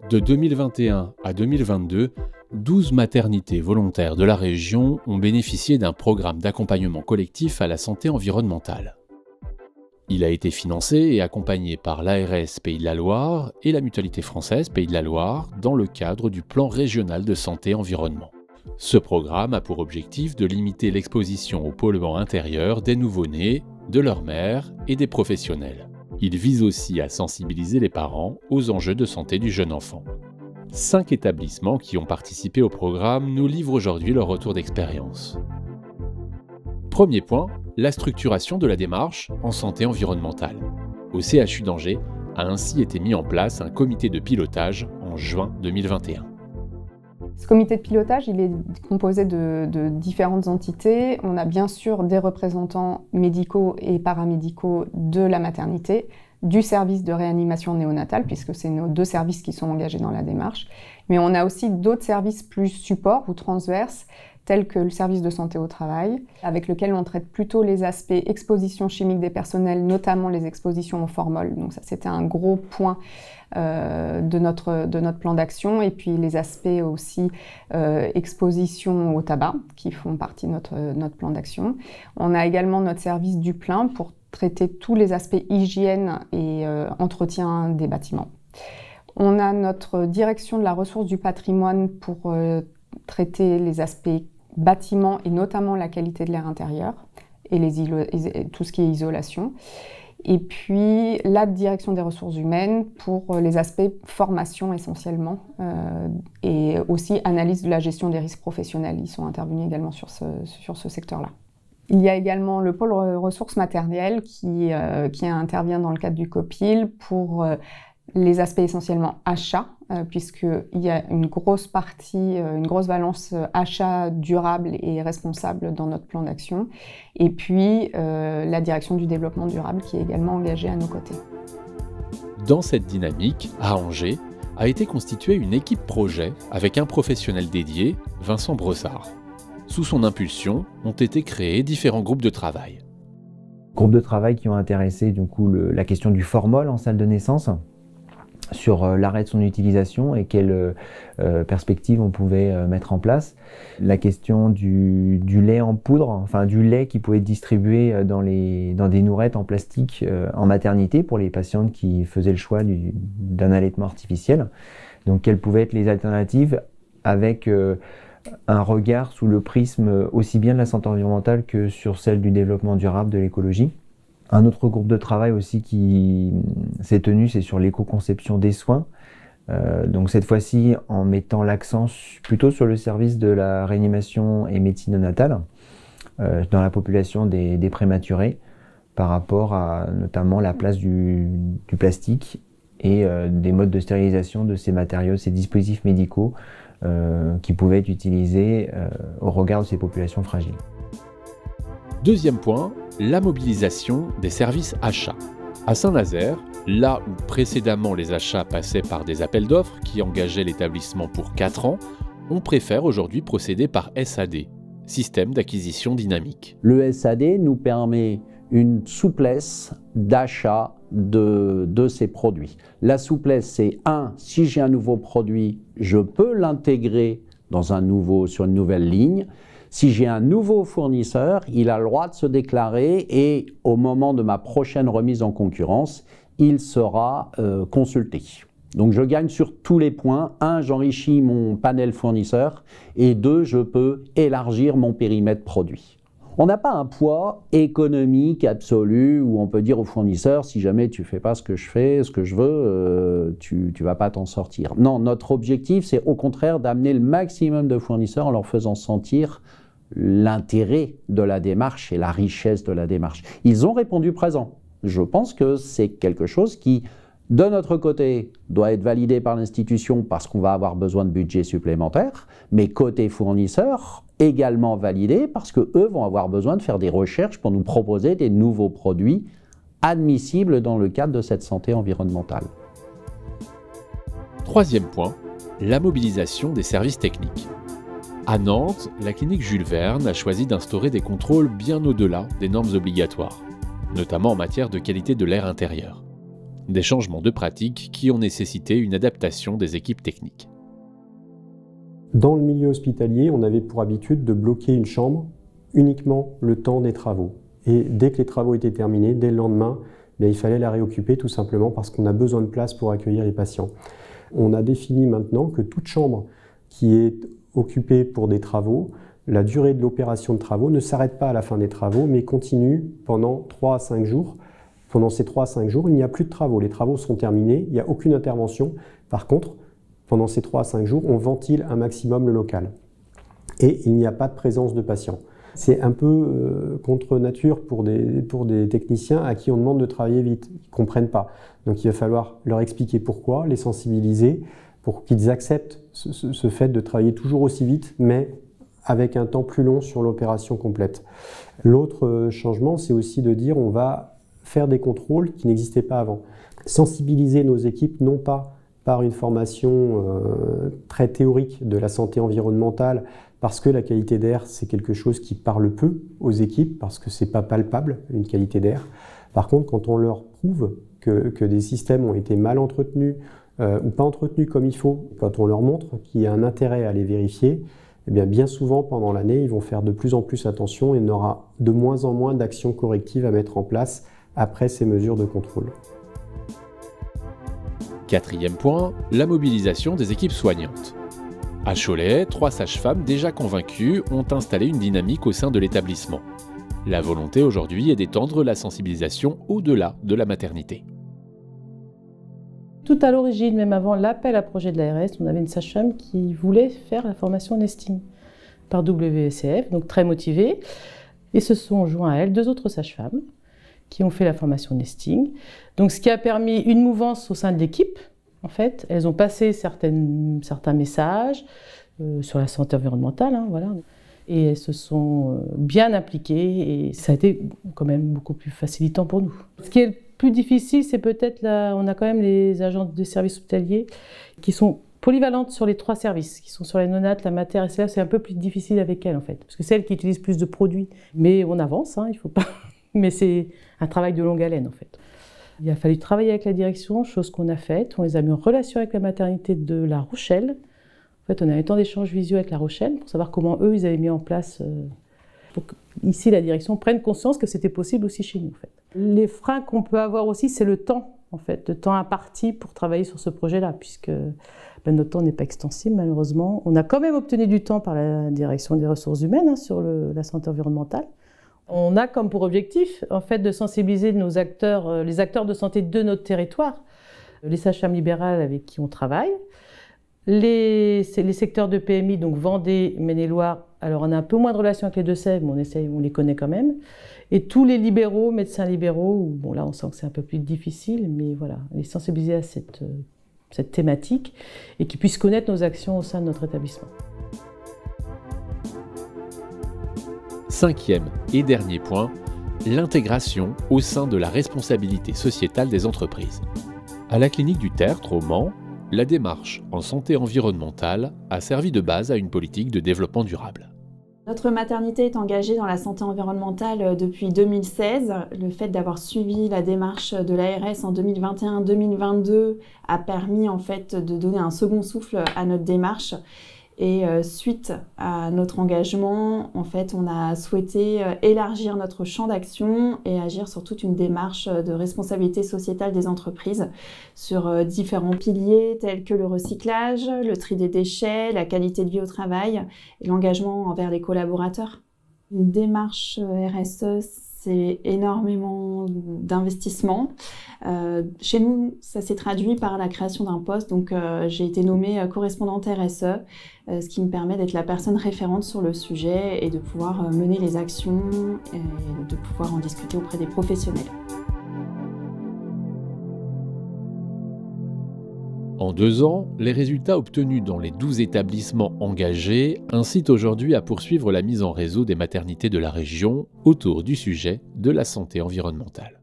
De 2021 à 2022, 12 maternités volontaires de la région ont bénéficié d'un programme d'accompagnement collectif à la santé environnementale. Il a été financé et accompagné par l'ARS Pays de la Loire et la Mutualité française Pays de la Loire dans le cadre du plan régional de santé environnement. Ce programme a pour objectif de limiter l'exposition au polluant intérieur des nouveau-nés, de leur mère et des professionnels. Il vise aussi à sensibiliser les parents aux enjeux de santé du jeune enfant. 5 établissements qui ont participé au programme nous livrent aujourd'hui leur retour d'expérience. Premier point, la structuration de la démarche en santé environnementale. Au CHU d'Angers a ainsi été mis en place un comité de pilotage en juin 2021. Ce comité de pilotage, il est composé de différentes entités. On a bien sûr des représentants médicaux et paramédicaux de la maternité, du service de réanimation néonatale, puisque c'est nos 2 services qui sont engagés dans la démarche. Mais on a aussi d'autres services plus support ou transverses, tels que le service de santé au travail, avec lequel on traite plutôt les aspects exposition chimique des personnels, notamment les expositions au formol. Donc ça, c'était un gros point de notre plan d'action. Et puis les aspects aussi exposition au tabac, qui font partie de notre plan d'action. On a également notre service du plein pour traiter tous les aspects hygiène et entretien des bâtiments. On a notre direction de la ressource du patrimoine pour traiter les aspects bâtiments et notamment la qualité de l'air intérieur et tout ce qui est isolation. Et puis la direction des ressources humaines pour les aspects formation essentiellement et aussi analyse de la gestion des risques professionnels. Ils sont intervenus également sur ce secteur-là. Il y a également le pôle ressources maternelles qui intervient dans le cadre du COPIL pour les aspects essentiellement achats, puisqu'il y a une grosse partie, une grosse valence achat durable et responsable dans notre plan d'action. Et puis la direction du développement durable qui est également engagée à nos côtés. Dans cette dynamique, à Angers, a été constituée une équipe projet avec un professionnel dédié, Vincent Brossard. Sous son impulsion, ont été créés différents groupes de travail. Groupes de travail qui ont intéressé du coup, la question du formol en salle de naissance, sur l'arrêt de son utilisation et quelles perspectives on pouvait mettre en place. La question du lait en poudre, enfin du lait qui pouvait être distribué dans des nourettes en plastique en maternité pour les patientes qui faisaient le choix d'un allaitement artificiel. Donc quelles pouvaient être les alternatives avec un regard sous le prisme aussi bien de la santé environnementale que sur celle du développement durable, de l'écologie. Un autre groupe de travail aussi qui s'est tenu, c'est sur l'éco-conception des soins. Donc cette fois-ci, en mettant l'accent plutôt sur le service de la réanimation et médecine néonatale dans la population des prématurés par rapport à notamment la place du plastique et des modes de stérilisation de ces matériaux, ces dispositifs médicaux qui pouvaient être utilisés au regard de ces populations fragiles. Deuxième point, la mobilisation des services achats. À Saint-Nazaire, là où précédemment les achats passaient par des appels d'offres qui engageaient l'établissement pour 4 ans, on préfère aujourd'hui procéder par SAD, système d'acquisition dynamique. Le SAD nous permet une souplesse d'achat de ces produits. La souplesse, c'est si j'ai un nouveau produit, je peux l'intégrer sur une nouvelle ligne. Si j'ai un nouveau fournisseur, il a le droit de se déclarer et au moment de ma prochaine remise en concurrence, il sera consulté. Donc je gagne sur tous les points. 1, j'enrichis mon panel fournisseur et 2, je peux élargir mon périmètre produit. On n'a pas un poids économique absolu où on peut dire au fournisseur, si jamais tu ne fais pas ce que je fais, ce que je veux, tu ne vas pas t'en sortir. Non, notre objectif, c'est au contraire d'amener le maximum de fournisseurs en leur faisant sentir l'intérêt de la démarche et la richesse de la démarche. Ils ont répondu présent. Je pense que c'est quelque chose qui, de notre côté, doit être validé par l'institution parce qu'on va avoir besoin de budget supplémentaire, mais côté fournisseur, également validé parce qu'eux vont avoir besoin de faire des recherches pour nous proposer des nouveaux produits admissibles dans le cadre de cette santé environnementale. Troisième point, la mobilisation des services techniques. À Nantes, la clinique Jules Verne a choisi d'instaurer des contrôles bien au-delà des normes obligatoires, notamment en matière de qualité de l'air intérieur. Des changements de pratique qui ont nécessité une adaptation des équipes techniques. Dans le milieu hospitalier, on avait pour habitude de bloquer une chambre uniquement le temps des travaux. Et dès que les travaux étaient terminés, dès le lendemain, il fallait la réoccuper tout simplement parce qu'on a besoin de place pour accueillir les patients. On a défini maintenant que toute chambre qui est occupée pour des travaux, la durée de l'opération de travaux ne s'arrête pas à la fin des travaux, mais continue pendant 3 à 5 jours. Pendant ces 3 à 5 jours, il n'y a plus de travaux. Les travaux sont terminés, il n'y a aucune intervention. Par contre, pendant ces 3 à 5 jours, on ventile un maximum le local. Et il n'y a pas de présence de patients. C'est un peu contre nature pour des techniciens à qui on demande de travailler vite. Ils ne comprennent pas. Donc il va falloir leur expliquer pourquoi, les sensibiliser, pour qu'ils acceptent ce fait de travailler toujours aussi vite, mais avec un temps plus long sur l'opération complète. L'autre changement, c'est aussi de dire on va faire des contrôles qui n'existaient pas avant. Sensibiliser nos équipes, non pas par une formation très théorique de la santé environnementale, parce que la qualité d'air, c'est quelque chose qui parle peu aux équipes, parce que c'est pas palpable, une qualité d'air. Par contre, quand on leur prouve que des systèmes ont été mal entretenus ou pas entretenus comme il faut, quand on leur montre qu'il y a un intérêt à les vérifier, eh bien souvent pendant l'année, ils vont faire de plus en plus attention et on aura de moins en moins d'actions correctives à mettre en place après ces mesures de contrôle. 4e point, la mobilisation des équipes soignantes. À Cholet, 3 sages-femmes déjà convaincues ont installé une dynamique au sein de l'établissement. La volonté aujourd'hui est d'étendre la sensibilisation au-delà de la maternité. Tout à l'origine, même avant l'appel à projet de l'ARS, on avait une sage-femme qui voulait faire la formation nesting par WSCF, donc très motivée. Et se sont joints à elle 2 autres sages-femmes qui ont fait la formation nesting. Donc ce qui a permis une mouvance au sein de l'équipe. En fait, elles ont passé certains messages sur la santé environnementale, voilà. Et elles se sont bien impliquées et ça a été quand même beaucoup plus facilitant pour nous. Ce qui est le plus difficile, c'est peut-être on a quand même les agents de services hospitaliers qui sont polyvalentes sur les 3 services, qui sont sur la néonate, la mater, et c'est un peu plus difficile avec elles en fait, parce que c'est elles qui utilisent plus de produits. Mais on avance, il faut pas. Mais c'est un travail de longue haleine en fait. Il a fallu travailler avec la direction, chose qu'on a faite. On les a mis en relation avec la maternité de La Rochelle. En fait, on a eu un temps d'échange visio avec La Rochelle pour savoir comment eux, ils avaient mis en place pour qu'ici, la direction prenne conscience que c'était possible aussi chez nous. En fait. Les freins qu'on peut avoir aussi, c'est le temps, en fait, le temps imparti pour travailler sur ce projet-là, puisque notre temps n'est pas extensible, malheureusement. On a quand même obtenu du temps par la direction des ressources humaines sur la santé environnementale. On a comme pour objectif, en fait, de sensibiliser nos acteurs, les acteurs de santé de notre territoire, les sages-femmes libérales avec qui on travaille, les secteurs de PMI, donc Vendée, Maine-et-Loire. Alors, on a un peu moins de relations avec les Deux-Sèvres, mais on les connaît quand même. Et tous les libéraux, médecins libéraux, bon là, on sent que c'est un peu plus difficile, mais voilà, les sensibiliser à cette thématique et qu'ils puissent connaître nos actions au sein de notre établissement. 5e et dernier point, l'intégration au sein de la responsabilité sociétale des entreprises. À la clinique du Tertre, au Mans, la démarche en santé environnementale a servi de base à une politique de développement durable. Notre maternité est engagée dans la santé environnementale depuis 2016. Le fait d'avoir suivi la démarche de l'ARS en 2021-2022 a permis en fait de donner un second souffle à notre démarche. Et suite à notre engagement, en fait, on a souhaité élargir notre champ d'action et agir sur toute une démarche de responsabilité sociétale des entreprises sur différents piliers tels que le recyclage, le tri des déchets, la qualité de vie au travail et l'engagement envers les collaborateurs. Une démarche RSE, c'est énormément d'investissement. Chez nous, ça s'est traduit par la création d'un poste. Donc, j'ai été nommée correspondante RSE, ce qui me permet d'être la personne référente sur le sujet et de pouvoir mener les actions et de pouvoir en discuter auprès des professionnels. En 2 ans, les résultats obtenus dans les 12 établissements engagés incitent aujourd'hui à poursuivre la mise en réseau des maternités de la région autour du sujet de la santé environnementale.